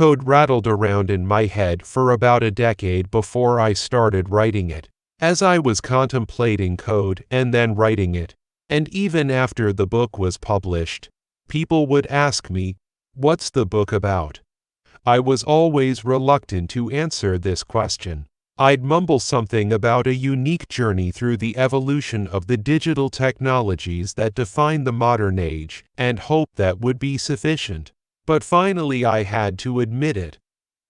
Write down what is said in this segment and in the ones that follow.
Code rattled around in my head for about a decade before I started writing it. As I was contemplating code and then writing it, and even after the book was published, people would ask me, "What's the book about?" I was always reluctant to answer this question. I'd mumble something about a unique journey through the evolution of the digital technologies that define the modern age, and hope that would be sufficient. But finally I had to admit it.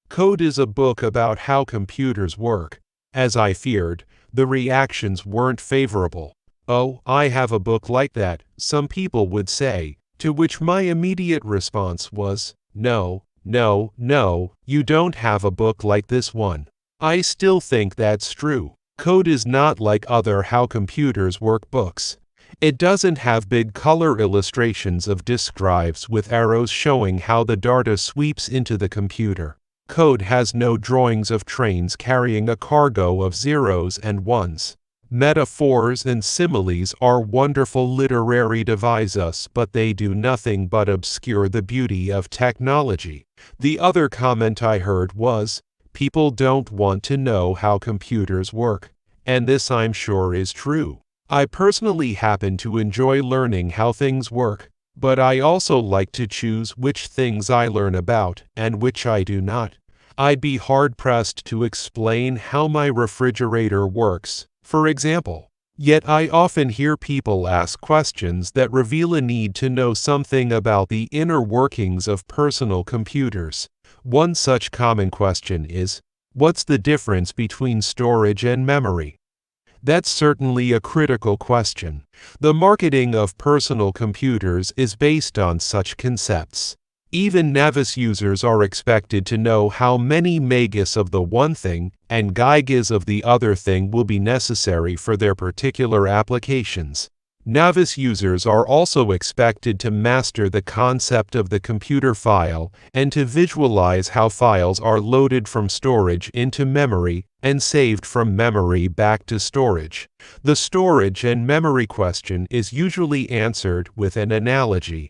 Code is a book about how computers work. As I feared, the reactions weren't favorable. "Oh, I have a book like that," some people would say, to which my immediate response was, "No, no, no, you don't have a book like this one." I still think that's true. Code is not like other How Computers Work books. It doesn't have big color illustrations of disk drives with arrows showing how the data sweeps into the computer. Code has no drawings of trains carrying a cargo of zeros and ones. Metaphors and similes are wonderful literary devices, but they do nothing but obscure the beauty of technology. The other comment I heard was, people don't want to know how computers work, and this I'm sure is true. I personally happen to enjoy learning how things work, but I also like to choose which things I learn about and which I do not. I'd be hard-pressed to explain how my refrigerator works, for example. Yet I often hear people ask questions that reveal a need to know something about the inner workings of personal computers. One such common question is, what's the difference between storage and memory? That's certainly a critical question. The marketing of personal computers is based on such concepts. Even novice users are expected to know how many megas of the one thing and gigas of the other thing will be necessary for their particular applications. Novice users are also expected to master the concept of the computer file and to visualize how files are loaded from storage into memory and saved from memory back to storage. The storage and memory question is usually answered with an analogy.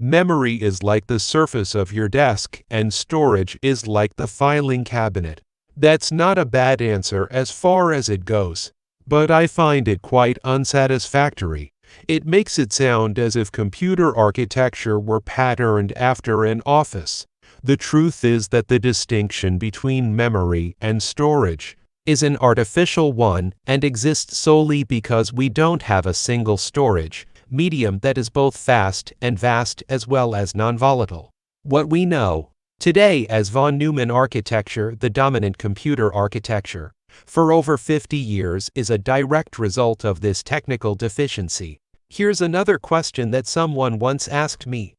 Memory is like the surface of your desk, and storage is like the filing cabinet. That's not a bad answer as far as it goes, but I find it quite unsatisfactory. It makes it sound as if computer architecture were patterned after an office. The truth is that the distinction between memory and storage is an artificial one and exists solely because we don't have a single storage medium that is both fast and vast as well as non-volatile. What we know today as von Neumann architecture, the dominant computer architecture, for over 50 years is a direct result of this technical deficiency. Here's another question that someone once asked me.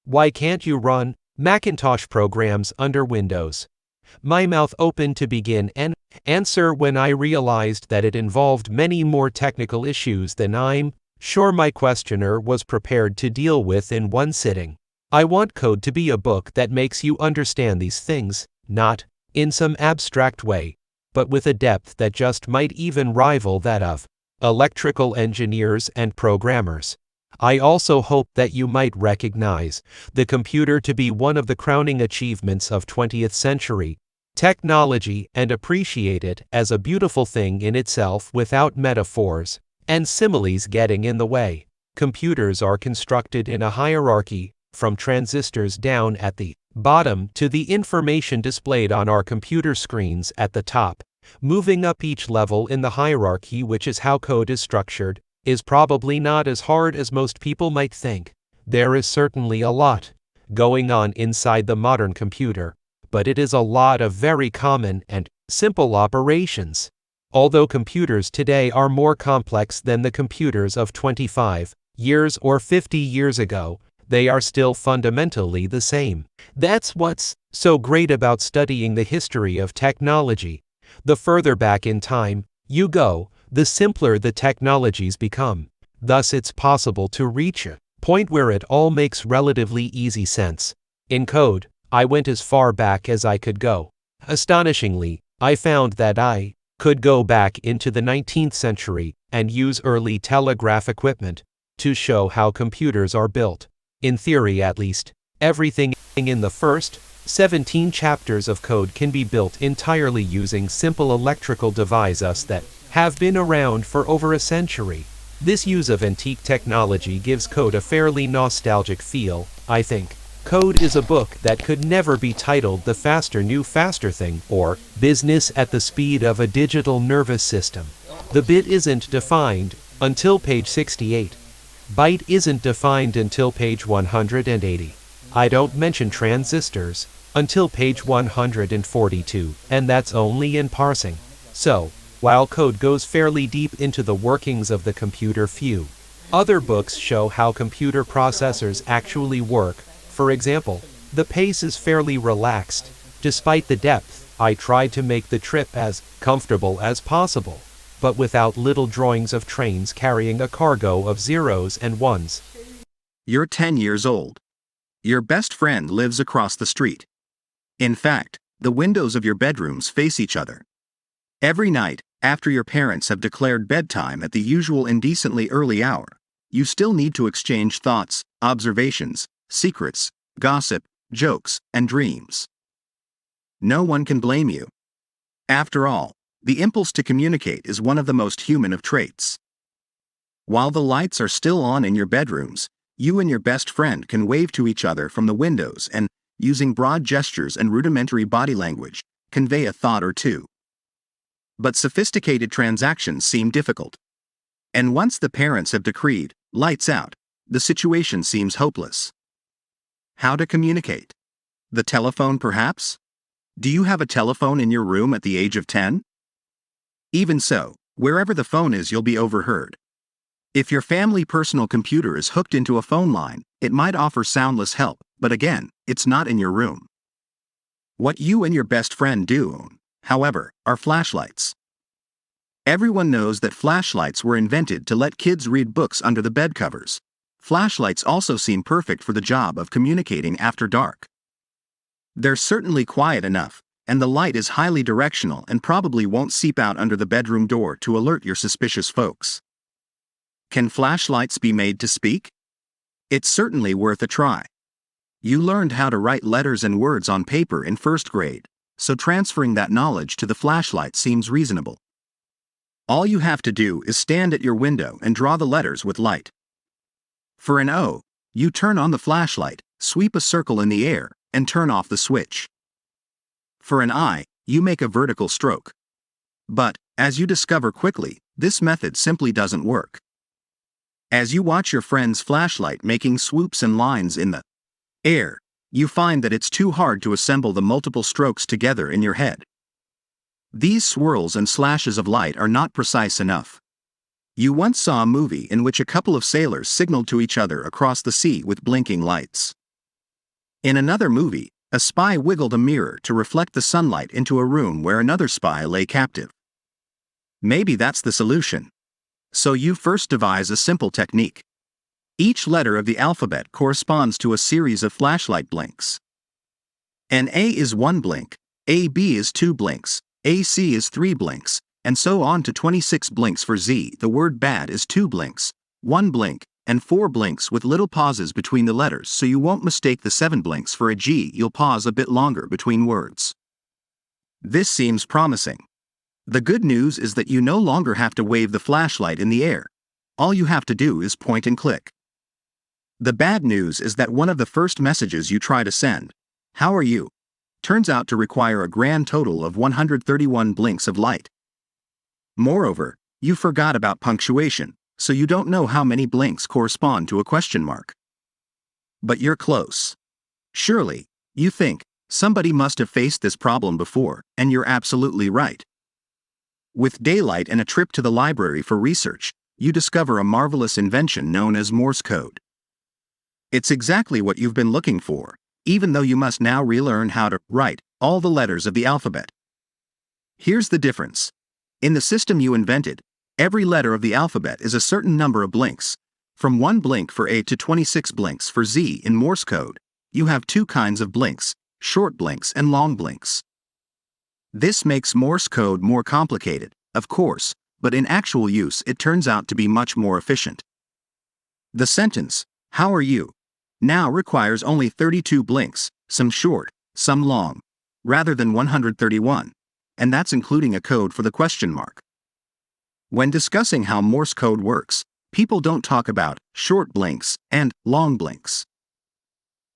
Why can't you run Macintosh programs under Windows? My mouth opened to begin an answer when I realized that it involved many more technical issues than I'm sure my questioner was prepared to deal with in one sitting. I want code to be a book that makes you understand these things, not in some abstract way, but with a depth that just might even rival that of electrical engineers and programmers. I also hope that you might recognize the computer to be one of the crowning achievements of 20th century technology and appreciate it as a beautiful thing in itself without metaphors and similes getting in the way. Computers are constructed in a hierarchy, from transistors down at the bottom to the information displayed on our computer screens at the top. Moving up each level in the hierarchy, which is how code is structured, is probably not as hard as most people might think. There is certainly a lot going on inside the modern computer, but it is a lot of very common and simple operations. Although computers today are more complex than the computers of 25 years or 50 years ago, they are still fundamentally the same. That's what's so great about studying the history of technology. The further back in time you go, the simpler the technologies become. Thus it's possible to reach a point where it all makes relatively easy sense. In code, I went as far back as I could go. Astonishingly, I found that I could go back into the 19th century and use early telegraph equipment to show how computers are built. In theory at least, everything in the first 17 chapters of code can be built entirely using simple electrical devices that have been around for over a century. This use of antique technology gives code a fairly nostalgic feel, I think. Code is a book that could never be titled The Faster New Faster Thing or Business at the Speed of a Digital Nervous System. The bit isn't defined until page 68. Byte isn't defined until page 180. I don't mention transistors until page 142, and that's only in parsing. So, while code goes fairly deep into the workings of the computer, few other books show how computer processors actually work. For example, the pace is fairly relaxed. Despite the depth, I tried to make the trip as comfortable as possible, but without little drawings of trains carrying a cargo of zeros and ones. You're 10 years old. Your best friend lives across the street. In fact, the windows of your bedrooms face each other. Every night, after your parents have declared bedtime at the usual indecently early hour, you still need to exchange thoughts, observations, secrets, gossip, jokes, and dreams. No one can blame you. After all, the impulse to communicate is one of the most human of traits. While the lights are still on in your bedrooms, you and your best friend can wave to each other from the windows and, using broad gestures and rudimentary body language, convey a thought or two. But sophisticated transactions seem difficult. And once the parents have decreed, lights out, the situation seems hopeless. How to communicate? The telephone, perhaps? Do you have a telephone in your room at the age of 10? Even so, wherever the phone is, you'll be overheard. If your family personal computer is hooked into a phone line, it might offer soundless help, but again, it's not in your room. What you and your best friend do own, however, are flashlights. Everyone knows that flashlights were invented to let kids read books under the bed covers. Flashlights also seem perfect for the job of communicating after dark. They're certainly quiet enough, and the light is highly directional and probably won't seep out under the bedroom door to alert your suspicious folks. Can flashlights be made to speak? It's certainly worth a try. You learned how to write letters and words on paper in first grade, so transferring that knowledge to the flashlight seems reasonable. All you have to do is stand at your window and draw the letters with light. For an O, you turn on the flashlight, sweep a circle in the air, and turn off the switch. For an I, you make a vertical stroke. But, as you discover quickly, this method simply doesn't work. As you watch your friend's flashlight making swoops and lines in the air, you find that it's too hard to assemble the multiple strokes together in your head. These swirls and slashes of light are not precise enough. You once saw a movie in which a couple of sailors signaled to each other across the sea with blinking lights. In another movie, a spy wiggled a mirror to reflect the sunlight into a room where another spy lay captive. Maybe that's the solution. So you first devise a simple technique. Each letter of the alphabet corresponds to a series of flashlight blinks. An A is 1 blink, AB is 2 blinks, AC is 3 blinks, and so on to 26 blinks for Z. The word bad is 2 blinks, 1 blink, and 4 blinks with little pauses between the letters, so you won't mistake the 7 blinks for a G. You'll pause a bit longer between words. This seems promising. The good news is that you no longer have to wave the flashlight in the air. All you have to do is point and click. The bad news is that one of the first messages you try to send, "How are you?" turns out to require a grand total of 131 blinks of light. Moreover, you forgot about punctuation, so you don't know how many blinks correspond to a question mark. But you're close. Surely, you think, somebody must have faced this problem before, and you're absolutely right. With daylight and a trip to the library for research, you discover a marvelous invention known as Morse code. It's exactly what you've been looking for, even though you must now relearn how to write all the letters of the alphabet. Here's the difference. In the system you invented, every letter of the alphabet is a certain number of blinks. From 1 blink for A to 26 blinks for Z. In Morse code, you have 2 kinds of blinks, short blinks and long blinks. This makes Morse code more complicated, of course, but in actual use it turns out to be much more efficient. The sentence, "How are you?" now requires only 32 blinks, some short, some long, rather than 131, and that's including a code for the question mark. When discussing how Morse code works, people don't talk about short blinks and long blinks.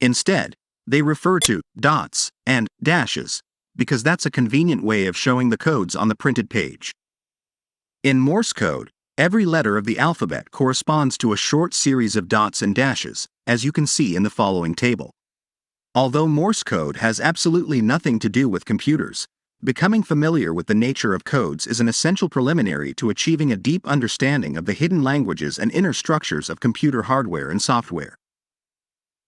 Instead, they refer to dots and dashes, because that's a convenient way of showing the codes on the printed page. In Morse code, every letter of the alphabet corresponds to a short series of dots and dashes, as you can see in the following table. Although Morse code has absolutely nothing to do with computers, becoming familiar with the nature of codes is an essential preliminary to achieving a deep understanding of the hidden languages and inner structures of computer hardware and software.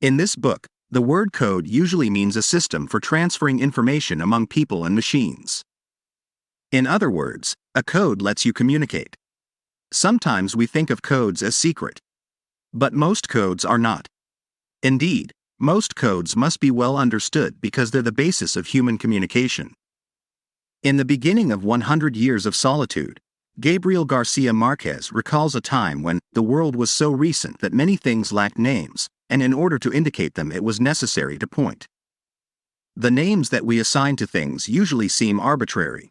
In this book, the word code usually means a system for transferring information among people and machines. In other words, a code lets you communicate. Sometimes we think of codes as secret. But most codes are not. Indeed, most codes must be well understood because they're the basis of human communication. In the beginning of 100 Years of Solitude, Gabriel Garcia Marquez recalls a time when the world was so recent that many things lacked names, and in order to indicate them it was necessary to point. The names that we assign to things usually seem arbitrary.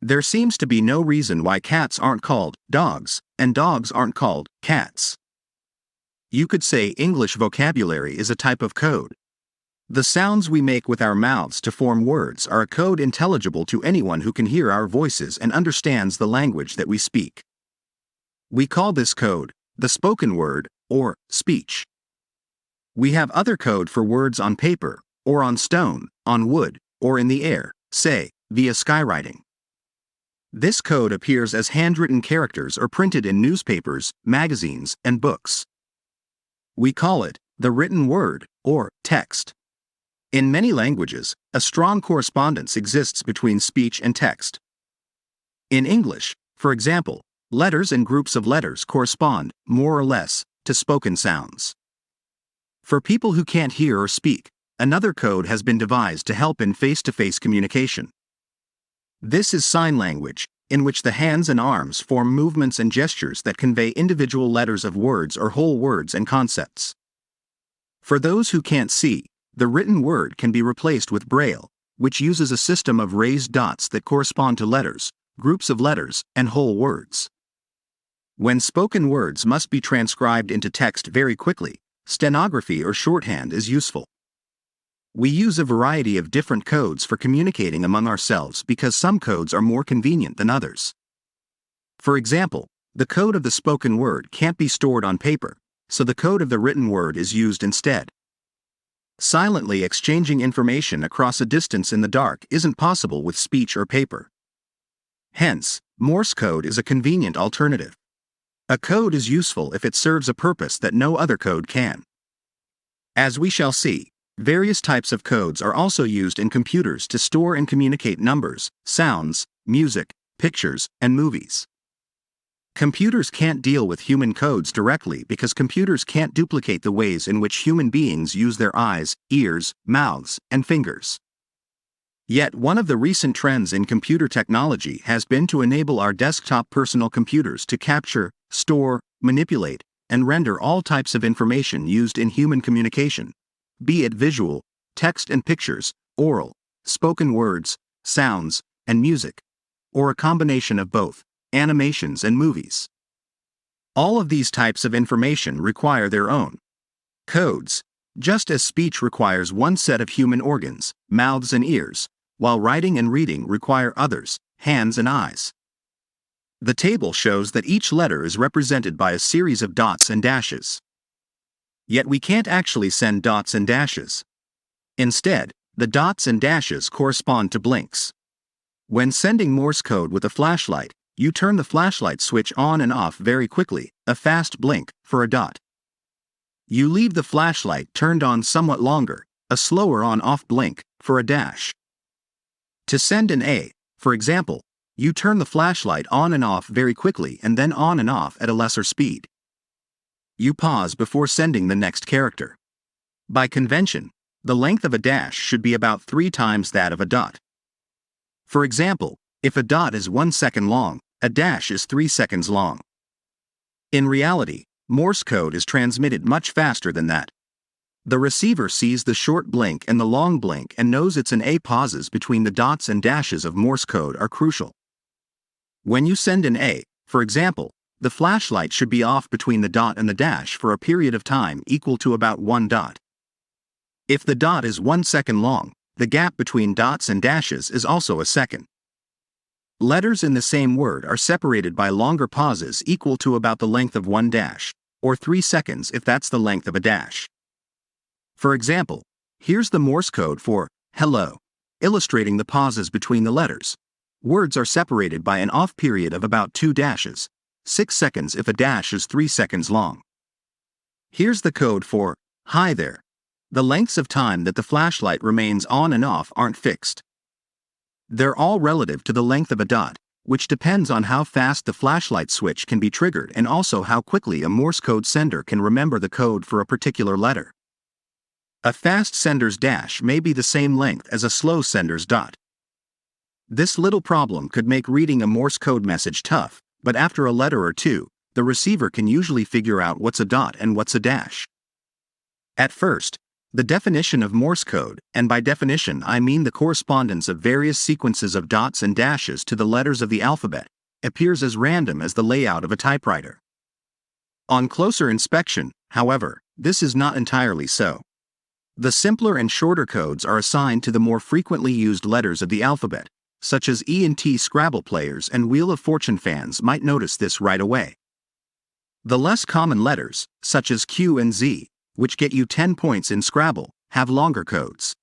There seems to be no reason why cats aren't called dogs, and dogs aren't called cats. You could say English vocabulary is a type of code. The sounds we make with our mouths to form words are a code intelligible to anyone who can hear our voices and understands the language that we speak. We call this code the spoken word, or speech. We have other code for words on paper, or on stone, on wood, or in the air, say, via skywriting. This code appears as handwritten characters or printed in newspapers, magazines, and books. We call it the written word, or text. In many languages, a strong correspondence exists between speech and text. In English, for example, letters and groups of letters correspond, more or less, to spoken sounds. For people who can't hear or speak, another code has been devised to help in face-to-face communication. This is sign language, in which the hands and arms form movements and gestures that convey individual letters of words or whole words and concepts. For those who can't see, the written word can be replaced with Braille, which uses a system of raised dots that correspond to letters, groups of letters, and whole words. When spoken words must be transcribed into text very quickly, stenography or shorthand is useful. We use a variety of different codes for communicating among ourselves because some codes are more convenient than others. For example, the code of the spoken word can't be stored on paper, so the code of the written word is used instead. Silently exchanging information across a distance in the dark isn't possible with speech or paper. Hence, Morse code is a convenient alternative. A code is useful if it serves a purpose that no other code can. As we shall see, various types of codes are also used in computers to store and communicate numbers, sounds, music, pictures, and movies. Computers can't deal with human codes directly because computers can't duplicate the ways in which human beings use their eyes, ears, mouths, and fingers. Yet one of the recent trends in computer technology has been to enable our desktop personal computers to capture, store, manipulate, and render all types of information used in human communication, be it visual, text and pictures, oral, spoken words, sounds, and music, or a combination of both, animations and movies. All of these types of information require their own codes, just as speech requires one set of human organs, mouths and ears, while writing and reading require others, hands and eyes. The table shows that each letter is represented by a series of dots and dashes. Yet we can't actually send dots and dashes. Instead, the dots and dashes correspond to blinks. When sending Morse code with a flashlight, you turn the flashlight switch on and off very quickly, a fast blink, for a dot. You leave the flashlight turned on somewhat longer, a slower on-off blink, for a dash. To send an A, for example, you turn the flashlight on and off very quickly and then on and off at a lesser speed. You pause before sending the next character. By convention, the length of a dash should be about 3 times that of a dot. For example, if a dot is 1 second long, a dash is 3 seconds long. In reality, Morse code is transmitted much faster than that. The receiver sees the short blink and the long blink and knows it's an A. Pauses between the dots and dashes of Morse code are crucial. When you send an A, for example, the flashlight should be off between the dot and the dash for a period of time equal to about 1 dot. If the dot is 1 second long, the gap between dots and dashes is also a second. Letters in the same word are separated by longer pauses equal to about the length of 1 dash, or 3 seconds if that's the length of a dash. For example, here's the Morse code for hello, illustrating the pauses between the letters. Words are separated by an off period of about 2 dashes, 6 seconds if a dash is 3 seconds long. Here's the code for hi there. The lengths of time that the flashlight remains on and off aren't fixed. They're all relative to the length of a dot, which depends on how fast the flashlight switch can be triggered and also how quickly a Morse code sender can remember the code for a particular letter. A fast sender's dash may be the same length as a slow sender's dot. This little problem could make reading a Morse code message tough, but after a letter or two, the receiver can usually figure out what's a dot and what's a dash. At first, the definition of Morse code, and by definition I mean the correspondence of various sequences of dots and dashes to the letters of the alphabet, appears as random as the layout of a typewriter. On closer inspection, however, this is not entirely so. The simpler and shorter codes are assigned to the more frequently used letters of the alphabet, such as E and T. Scrabble players and Wheel of Fortune fans might notice this right away. The less common letters, such as Q and Z, which get you 10 points in Scrabble, have longer codes.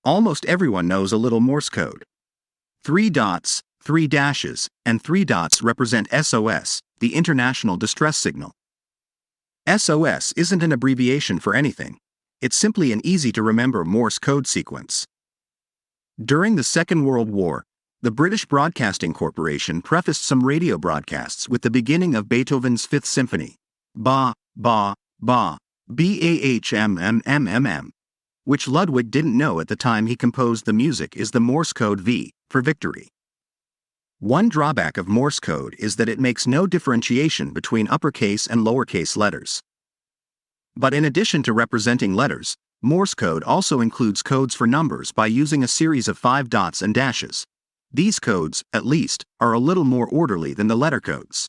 Almost everyone knows a little Morse code. 3 dots, 3 dashes, and 3 dots represent SOS, the International Distress Signal. SOS isn't an abbreviation for anything. It's simply an easy-to-remember Morse code sequence. During the Second World War, the British Broadcasting Corporation prefaced some radio broadcasts with the beginning of Beethoven's Fifth Symphony, ba, ba, ba, B-A-H-M-M-M-M-M, which Ludwig didn't know at the time he composed the music is the Morse code V, for victory. One drawback of Morse code is that it makes no differentiation between uppercase and lowercase letters. But in addition to representing letters, Morse code also includes codes for numbers by using a series of 5 dots and dashes. These codes, at least, are a little more orderly than the letter codes.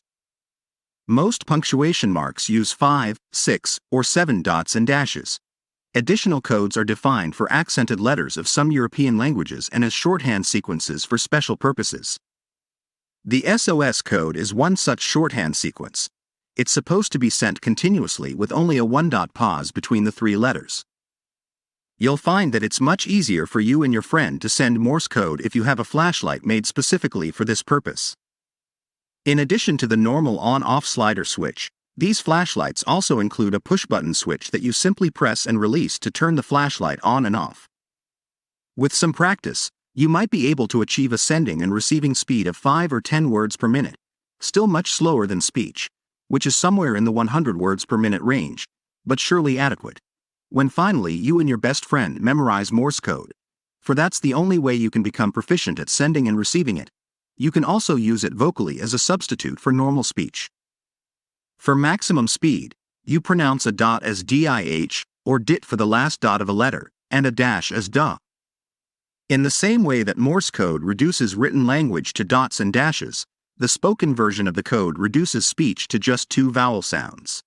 Most punctuation marks use 5, 6, or 7 dots and dashes. Additional codes are defined for accented letters of some European languages and as shorthand sequences for special purposes. The SOS code is one such shorthand sequence. It's supposed to be sent continuously with only a 1-dot pause between the 3 letters. You'll find that it's much easier for you and your friend to send Morse code if you have a flashlight made specifically for this purpose. In addition to the normal on-off slider switch, these flashlights also include a push-button switch that you simply press and release to turn the flashlight on and off. With some practice, you might be able to achieve a sending and receiving speed of 5 or 10 words per minute, still much slower than speech, which is somewhere in the 100 words per minute range, but surely adequate. When finally you and your best friend memorize Morse code, for that's the only way you can become proficient at sending and receiving it, you can also use it vocally as a substitute for normal speech. For maximum speed, you pronounce a dot as DIH, or dit for the last dot of a letter, and a dash as da. In the same way that Morse code reduces written language to dots and dashes, the spoken version of the code reduces speech to just 2 vowel sounds.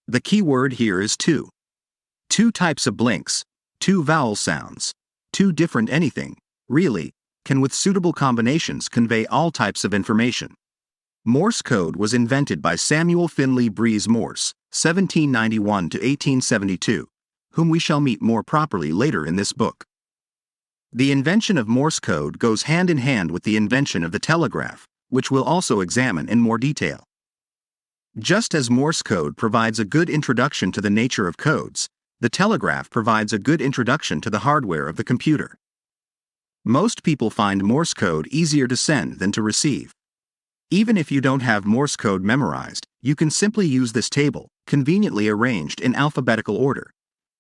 The key word here is 2. 2 types of blinks, 2 vowel sounds, 2 different anything, really, can with suitable combinations convey all types of information. Morse code was invented by Samuel Finley Breese Morse, 1791 to 1872, whom we shall meet more properly later in this book. The invention of Morse code goes hand in hand with the invention of the telegraph, which we'll also examine in more detail. Just as Morse code provides a good introduction to the nature of codes, the telegraph provides a good introduction to the hardware of the computer. Most people find Morse code easier to send than to receive. Even if you don't have Morse code memorized, you can simply use this table, conveniently arranged in alphabetical order.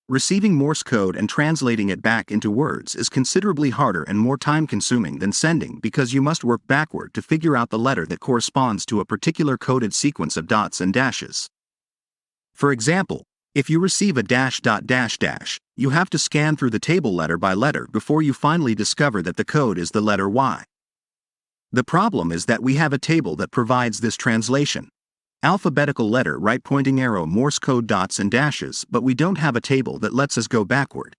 Receiving Morse code and translating it back into words is considerably harder and more time-consuming than sending because you must work backward to figure out the letter that corresponds to a particular coded sequence of dots and dashes. For example, If you receive a dash dot dash dash, you have to scan through the table letter by letter before you finally discover that the code is the letter Y. The problem is that we have a table that provides this translation. Alphabetical letter right pointing arrow Morse code dots and dashes, but we don't have a table that lets us go backward.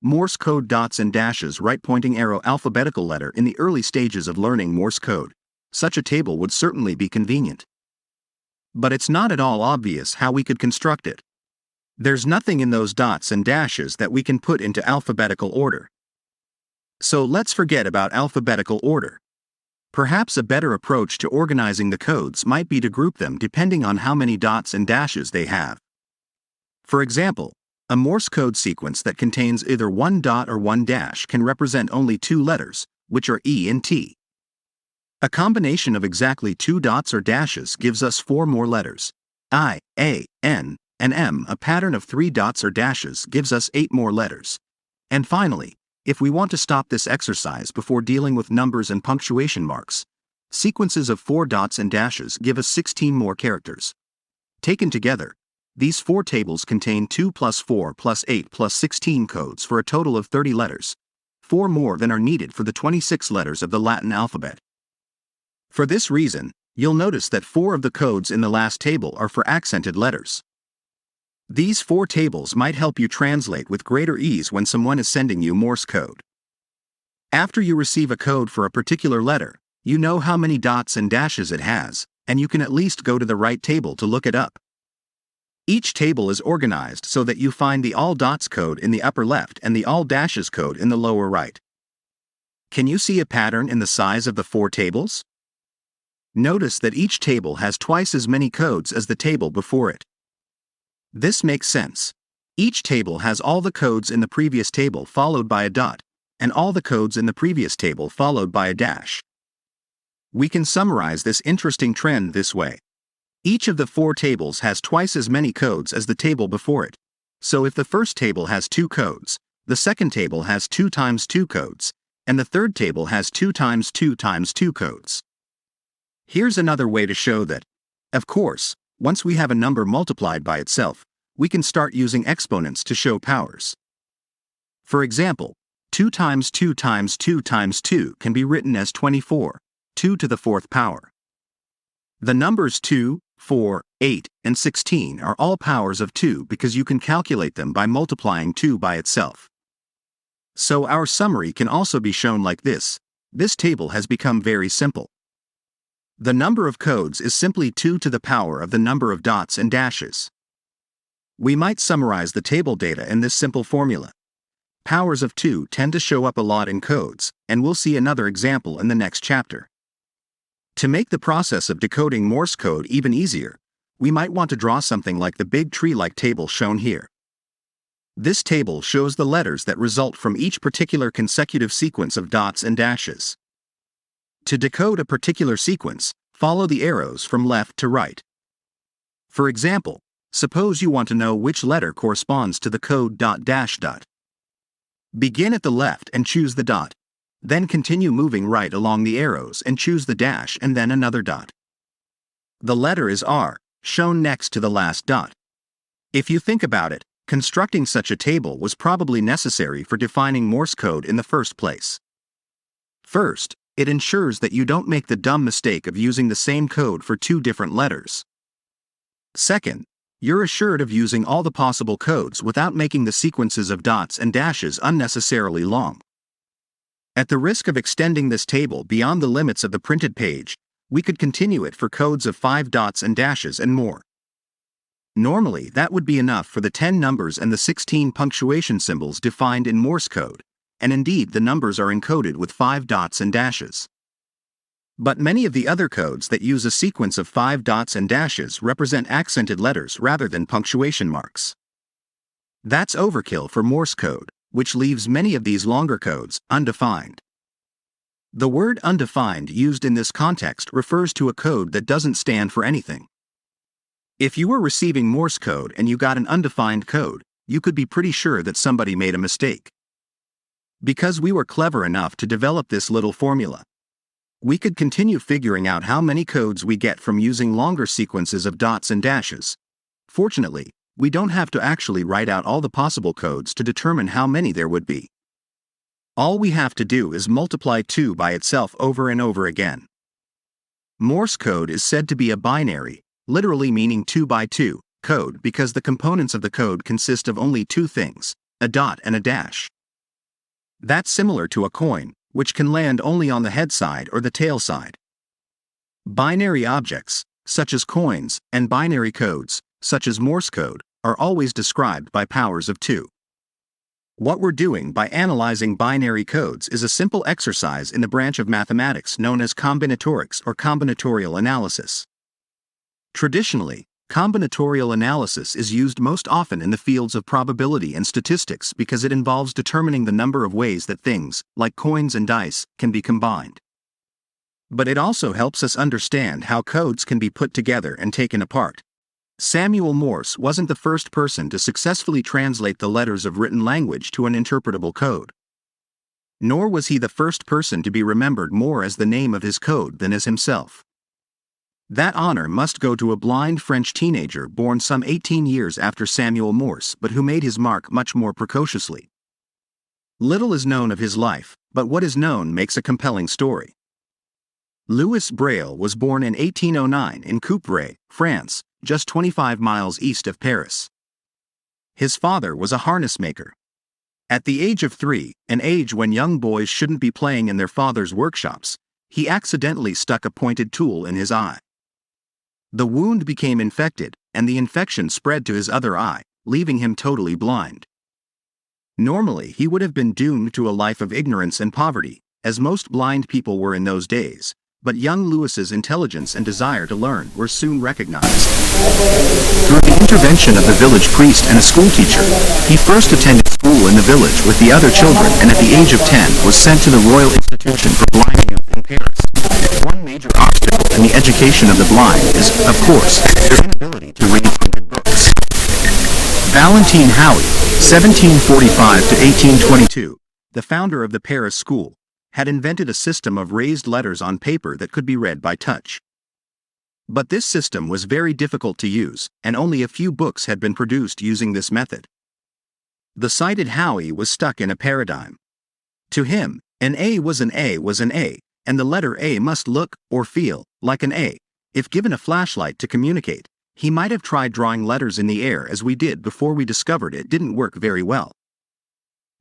Morse code dots and dashes right pointing arrow alphabetical letter in the early stages of learning Morse code. Such a table would certainly be convenient. But it's not at all obvious how we could construct it. There's nothing in those dots and dashes that we can put into alphabetical order. So let's forget about alphabetical order. Perhaps a better approach to organizing the codes might be to group them depending on how many dots and dashes they have. For example, a Morse code sequence that contains either one dot or one dash can represent only two letters, which are E and T. A combination of exactly two dots or dashes gives us four more letters, I, A, N, and M. A pattern of three dots or dashes gives us 8 more letters. And finally, if we want to stop this exercise before dealing with numbers and punctuation marks, sequences of 4 dots and dashes give us 16 more characters. Taken together, these 4 tables contain 2 plus 4 plus 8 plus 16 codes for a total of 30 letters, 4 more than are needed for the 26 letters of the Latin alphabet. For this reason, you'll notice that 4 of the codes in the last table are for accented letters. These 4 tables might help you translate with greater ease when someone is sending you Morse code. After you receive a code for a particular letter, you know how many dots and dashes it has, and you can at least go to the right table to look it up. Each table is organized so that you find the all dots code in the upper left and the all dashes code in the lower right. Can you see a pattern in the size of the 4 tables? Notice that each table has twice as many codes as the table before it. This makes sense. Each table has all the codes in the previous table followed by a dot, and all the codes in the previous table followed by a dash. We can summarize this interesting trend this way. Each of the 4 tables has twice as many codes as the table before it. So if the first table has 2 codes, the second table has 2 times 2 codes, and the third table has 2 times 2 times 2 codes. Here's another way to show that, of course, once we have a number multiplied by itself, we can start using exponents to show powers. For example, 2 times 2 times 2 times 2 can be written as 24, 2 to the 4th power. The numbers 2, 4, 8, and 16 are all powers of 2 because you can calculate them by multiplying 2 by itself. So our summary can also be shown like this. This table has become very simple. The number of codes is simply 2 to the power of the number of dots and dashes. We might summarize the table data in this simple formula. Powers of 2 tend to show up a lot in codes, and we'll see another example in the next chapter. To make the process of decoding Morse code even easier, we might want to draw something like the big tree-like table shown here. This table shows the letters that result from each particular consecutive sequence of dots and dashes. To decode a particular sequence, follow the arrows from left to right. For example, suppose you want to know which letter corresponds to the code dot dash dot. Begin at the left and choose the dot. Then continue moving right along the arrows and choose the dash and then another dot. The letter is R, shown next to the last dot. If you think about it, constructing such a table was probably necessary for defining Morse code in the first place. First, it ensures that you don't make the dumb mistake of using the same code for 2 different letters. Second, you're assured of using all the possible codes without making the sequences of dots and dashes unnecessarily long. At the risk of extending this table beyond the limits of the printed page, we could continue it for codes of 5 dots and dashes and more. Normally, that would be enough for the 10 numbers and the 16 punctuation symbols defined in Morse code, and indeed the numbers are encoded with 5 dots and dashes. But many of the other codes that use a sequence of 5 dots and dashes represent accented letters rather than punctuation marks. That's overkill for Morse code, which leaves many of these longer codes undefined. The word undefined used in this context refers to a code that doesn't stand for anything. If you were receiving Morse code and you got an undefined code, you could be pretty sure that somebody made a mistake. Because we were clever enough to develop this little formula, we could continue figuring out how many codes we get from using longer sequences of dots and dashes. Fortunately, we don't have to actually write out all the possible codes to determine how many there would be. All we have to do is multiply 2 by itself over and over again. Morse code is said to be a binary, literally meaning 2 by 2, code because the components of the code consist of only two things, a dot and a dash. That's similar to a coin, which can land only on the head side or the tail side. Binary objects, such as coins, and binary codes, such as Morse code, are always described by powers of 2. What we're doing by analyzing binary codes is a simple exercise in the branch of mathematics known as combinatorics or combinatorial analysis. Traditionally, combinatorial analysis is used most often in the fields of probability and statistics because it involves determining the number of ways that things, like coins and dice, can be combined. But it also helps us understand how codes can be put together and taken apart. Samuel Morse wasn't the first person to successfully translate the letters of written language to an interpretable code. Nor was he the first person to be remembered more as the name of his code than as himself. That honor must go to a blind French teenager born some 18 years after Samuel Morse but who made his mark much more precociously. Little is known of his life, but what is known makes a compelling story. Louis Braille was born in 1809 in Coupvray, France, just 25 miles east of Paris. His father was a harness maker. At the age of 3, an age when young boys shouldn't be playing in their father's workshops, he accidentally stuck a pointed tool in his eye. The wound became infected, and the infection spread to his other eye, leaving him totally blind. Normally, he would have been doomed to a life of ignorance and poverty, as most blind people were in those days. But young Louis's intelligence and desire to learn were soon recognized. Through the intervention of the village priest and a schoolteacher, he first attended school in the village with the other children and at the age of 10 was sent to the Royal Institution for Blind Youth in Paris. One major obstacle in the education of the blind is, of course, their inability to read printed books. Valentine Hauy, 1745 to 1822, the founder of the Paris school, had invented a system of raised letters on paper that could be read by touch. But this system was very difficult to use, and only a few books had been produced using this method. The sighted Hauy was stuck in a paradigm. To him, an A was an A was an A, and the letter A must look, or feel, like an A. If given a flashlight to communicate, he might have tried drawing letters in the air as we did before we discovered it didn't work very well.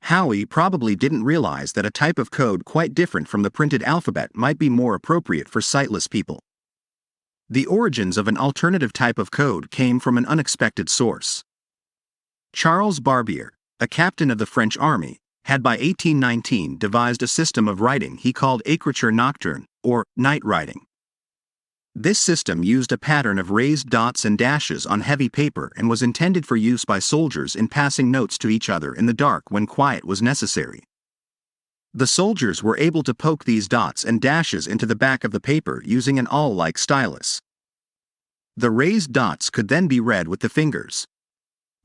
Hauy probably didn't realize that a type of code quite different from the printed alphabet might be more appropriate for sightless people. The origins of an alternative type of code came from an unexpected source. Charles Barbier, a captain of the French army, had by 1819 devised a system of writing he called écriture nocturne, or night writing. This system used a pattern of raised dots and dashes on heavy paper and was intended for use by soldiers in passing notes to each other in the dark when quiet was necessary. The soldiers were able to poke these dots and dashes into the back of the paper using an awl-like stylus. The raised dots could then be read with the fingers.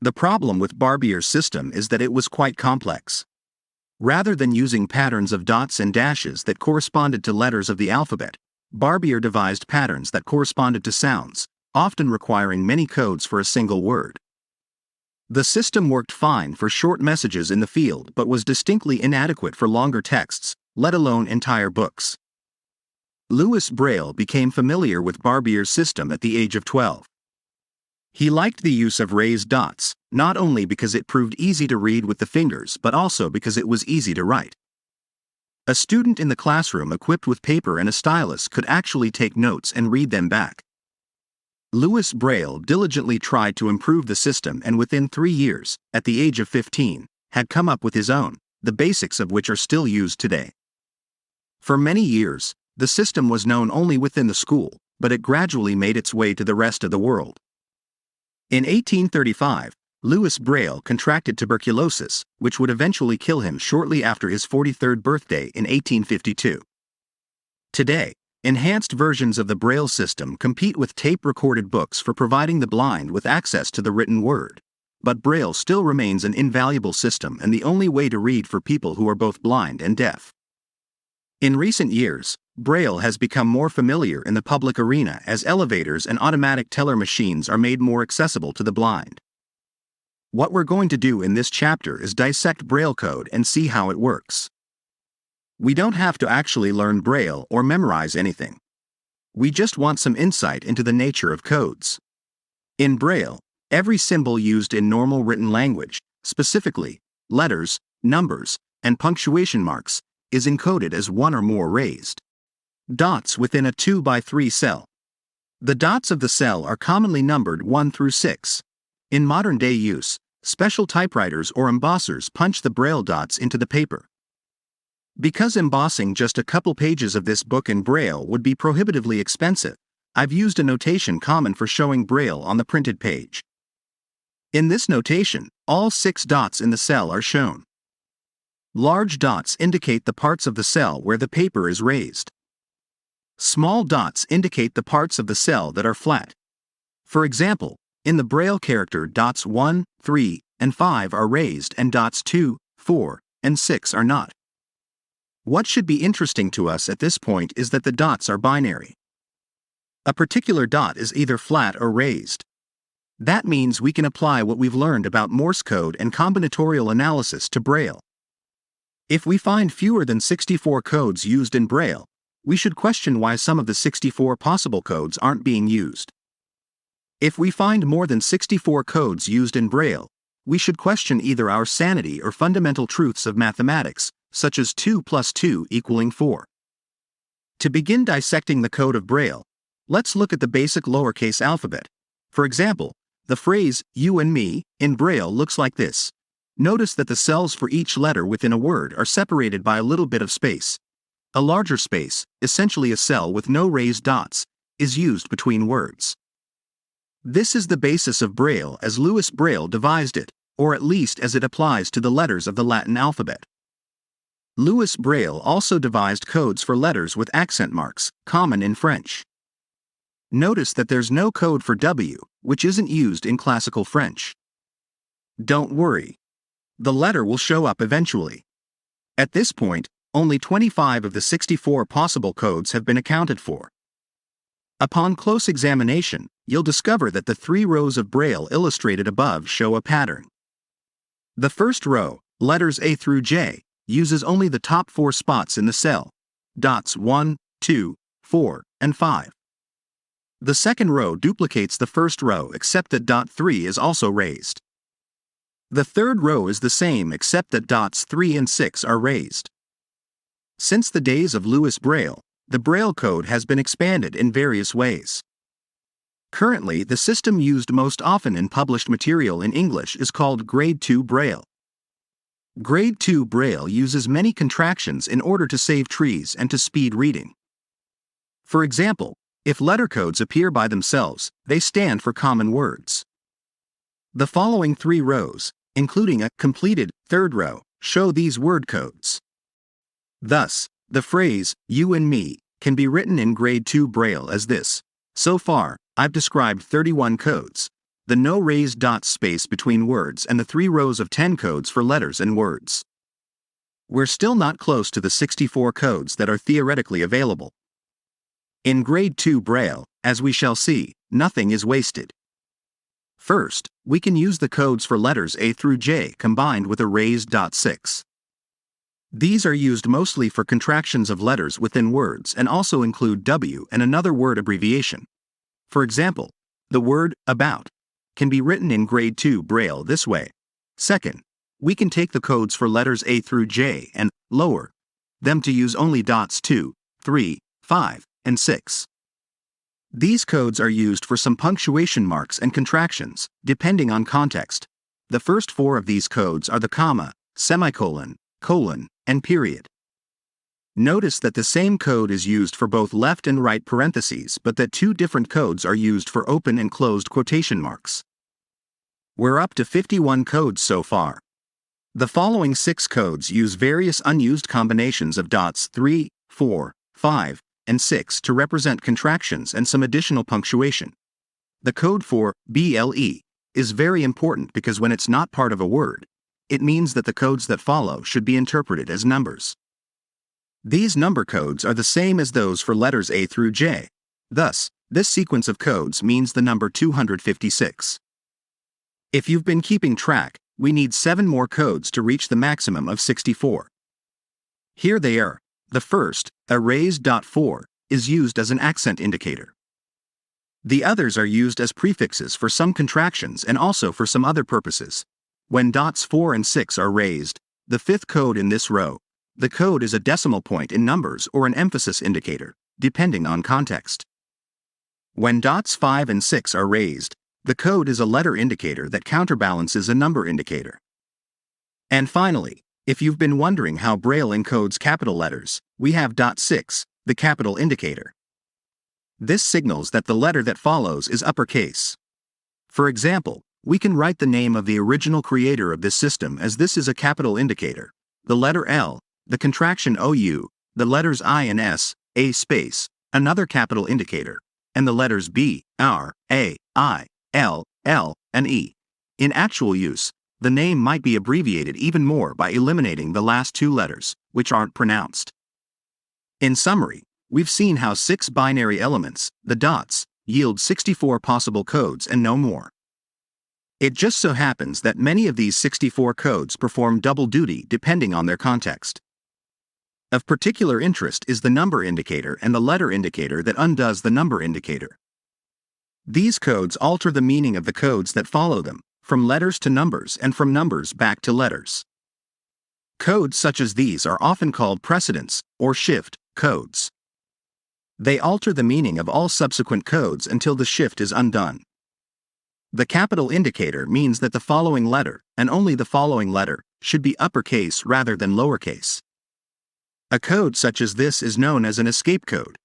The problem with Barbier's system is that it was quite complex. Rather than using patterns of dots and dashes that corresponded to letters of the alphabet, Barbier devised patterns that corresponded to sounds, often requiring many codes for a single word. The system worked fine for short messages in the field but was distinctly inadequate for longer texts, let alone entire books. Louis Braille became familiar with Barbier's system at the age of 12. He liked the use of raised dots, not only because it proved easy to read with the fingers but also because it was easy to write. A student in the classroom equipped with paper and a stylus could actually take notes and read them back. Louis Braille diligently tried to improve the system and within 3 years, at the age of 15, had come up with his own, the basics of which are still used today. For many years, the system was known only within the school, but it gradually made its way to the rest of the world. In 1835, Louis Braille contracted tuberculosis, which would eventually kill him shortly after his 43rd birthday in 1852. Today, enhanced versions of the Braille system compete with tape-recorded books for providing the blind with access to the written word. But Braille still remains an invaluable system and the only way to read for people who are both blind and deaf. In recent years, Braille has become more familiar in the public arena as elevators and automatic teller machines are made more accessible to the blind. What we're going to do in this chapter is dissect Braille code and see how it works. We don't have to actually learn Braille or memorize anything. We just want some insight into the nature of codes. In Braille, every symbol used in normal written language, specifically letters, numbers, and punctuation marks, is encoded as one or more raised dots within a 2 by 3 cell. The dots of the cell are commonly numbered 1 through 6. In modern-day use, special typewriters or embossers punch the Braille dots into the paper. Because embossing just a couple pages of this book in Braille would be prohibitively expensive, I've used a notation common for showing Braille on the printed page. In this notation, all 6 dots in the cell are shown. Large dots indicate the parts of the cell where the paper is raised. Small dots indicate the parts of the cell that are flat. For example, in the Braille character dots 1, 3, and 5 are raised and dots 2, 4, and 6 are not. What should be interesting to us at this point is that the dots are binary. A particular dot is either flat or raised. That means we can apply what we've learned about Morse code and combinatorial analysis to Braille. If we find fewer than 64 codes used in Braille, we should question why some of the 64 possible codes aren't being used. If we find more than 64 codes used in Braille, we should question either our sanity or fundamental truths of mathematics, such as 2 plus 2 equaling 4. To begin dissecting the code of Braille, let's look at the basic lowercase alphabet. For example, the phrase, you and me, in Braille looks like this. Notice that the cells for each letter within a word are separated by a little bit of space. A larger space, essentially a cell with no raised dots, is used between words. This is the basis of Braille as Louis Braille devised it, or at least as it applies to the letters of the Latin alphabet. Louis Braille also devised codes for letters with accent marks, common in French. Notice that there's no code for W, which isn't used in classical French. Don't worry. The letter will show up eventually. At this point, only 25 of the 64 possible codes have been accounted for. Upon close examination, you'll discover that the 3 rows of Braille illustrated above show a pattern. The first row, letters A through J, uses only the top 4 spots in the cell, dots 1, 2, 4, and 5. The second row duplicates the first row except that dot 3 is also raised. The third row is the same except that dots 3 and 6 are raised. Since the days of Louis Braille, the Braille code has been expanded in various ways. Currently, the system used most often in published material in English is called Grade 2 Braille. Grade 2 Braille uses many contractions in order to save trees and to speed reading. For example, if letter codes appear by themselves, they stand for common words. The following 3 rows, including a completed third row, show these word codes. Thus, the phrase, you and me, can be written in Grade 2 Braille as this. So far, I've described 31 codes, the no raised dots space between words and the 3 rows of 10 codes for letters and words. We're still not close to the 64 codes that are theoretically available. In Grade 2 Braille, as we shall see, nothing is wasted. First, we can use the codes for letters A through J combined with a raised dot 6. These are used mostly for contractions of letters within words and also include W and another word abbreviation. For example, the word about can be written in Grade 2 Braille this way. Second, we can take the codes for letters A through J and lower them to use only dots 2, 3, 5, and 6. These codes are used for some punctuation marks and contractions, depending on context. The first 4 of these codes are the comma, semicolon, colon, and period. Notice that the same code is used for both left and right parentheses, but that 2 different codes are used for open and closed quotation marks. We're up to 51 codes so far. The following 6 codes use various unused combinations of dots 3, 4, 5, and 6 to represent contractions and some additional punctuation. The code for BLE is very important because when it's not part of a word, it means that the codes that follow should be interpreted as numbers. These number codes are the same as those for letters A through J. Thus, this sequence of codes means the number 256. If you've been keeping track, we need 7 more codes to reach the maximum of 64. Here they are. The first, a raised dot 4, is used as an accent indicator. The others are used as prefixes for some contractions and also for some other purposes. When dots 4 and 6 are raised, the 5th code in this row, the code is a decimal point in numbers or an emphasis indicator, depending on context. When dots 5 and 6 are raised, the code is a letter indicator that counterbalances a number indicator. And finally, if you've been wondering how Braille encodes capital letters, we have dot 6, the capital indicator. This signals that the letter that follows is uppercase. For example, we can write the name of the original creator of this system as this is a capital indicator, the letter L, the contraction OU, the letters I and S, A space, another capital indicator, and the letters B, R, A, I, L, L, and E. In actual use, the name might be abbreviated even more by eliminating the last 2 letters, which aren't pronounced. In summary, we've seen how 6 binary elements, the dots, yield 64 possible codes and no more. It just so happens that many of these 64 codes perform double duty depending on their context. Of particular interest is the number indicator and the letter indicator that undoes the number indicator. These codes alter the meaning of the codes that follow them, from letters to numbers and from numbers back to letters. Codes such as these are often called precedence or shift codes. They alter the meaning of all subsequent codes until the shift is undone. The capital indicator means that the following letter, and only the following letter, should be uppercase rather than lowercase. A code such as this is known as an escape code.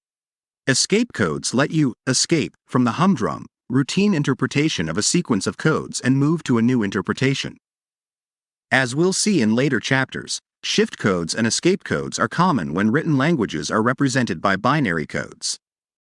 Escape codes let you escape from the humdrum, routine interpretation of a sequence of codes and move to a new interpretation. As we'll see in later chapters, shift codes and escape codes are common when written languages are represented by binary codes.